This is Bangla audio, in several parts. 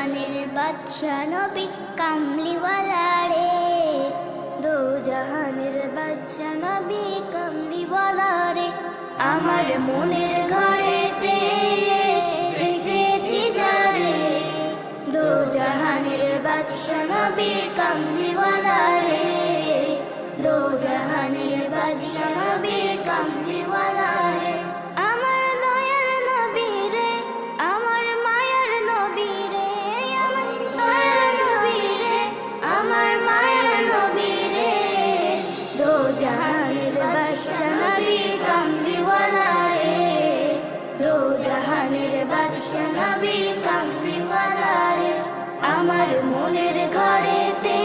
জাহানের বাদশা নবী কামলিওয়ালা রে, দো জাহানের বাদশা নবী কামলিওয়ালা রে। আমার মনের ঘরেতে রেখেছি যারে, দো জাহানের বাদশা নবী কামলিওয়ালা রে, দো জাহানের বাদশা নবী কামলিওয়ালা রে। আমার দয়ার নবী রে, আমার মায়ার নবী রে, আমার দয়ার নবী রে, আমার মায়ার নবী রে, দো জাহানের বাদশা নবী কামলিওয়ালা রে, দো জাহানের বাদশা নবী কামলিওয়ালা রে। আমার মনের ঘরেতে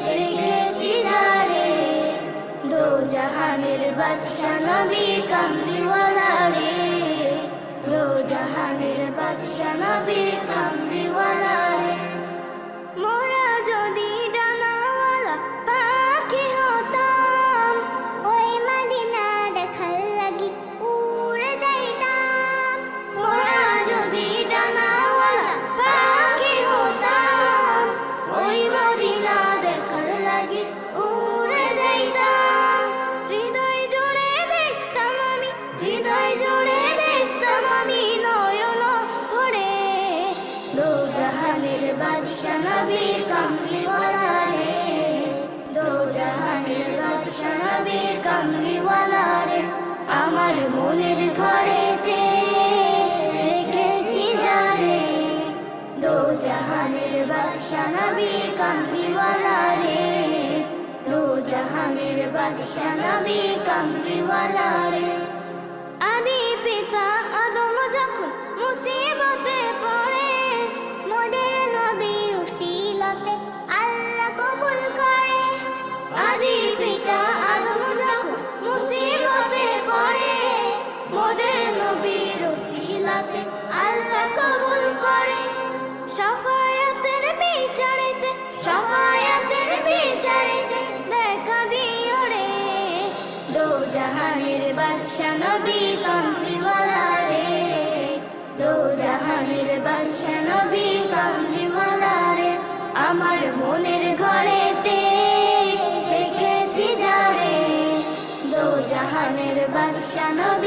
রেখেছি যারে, দো জাহানের বাদশা নবী কামলিওয়ালা রে, দো জাহানের বাদশা নবী কামলিওয়ালা রে। মোরা যদি ডানাওয়ালা পাখি হতাম, ওই মদিনা দেখার লাগি উড়ে যাইতাম। মোরা যদি ডানাওয়ালা পাখি হতাম, ওই মদিনা দেখার লাগি উড়ে যাইতাম। হৃদয় জুড়ে দেখতাম আমি, হৃদয় জুড়ে দেখতাম আমি নয়ন ভরে, দো জাহানের বাদশা নবী কামলিওয়ালা রে, দো জাহানের বাদশা নবী কামলিওয়ালা রে। আমার মনের ঘরেতে রেখেছি যারে, দো জাহানের বাদশা নবী কামলিওয়ালা রে, দো জাহানের বাদশা নবী কামলিওয়ালা রে। আদি পিতা আদম যখন মুসিবতে পড়ে, মোদের নবীর উসিলতে আল্লাহ কবুল করে। আদি পিতা আদম যখন মুসিবতে পড়ে, মোদের নবীর উসিলতে আল্লাহ কবুল করে। শাফায়াতের বিচারেতে, শাফায়াতের বিচারেতে দেখা দিও রে, দো জাহানের বাদশা নবী কামলিওয়ালা রে, দো জাহানের বাদশা নবী কামলিওয়ালা রে। আমার মনের ঘরেতে রেখেছি যারে, দো জাহানের বাদশা নবী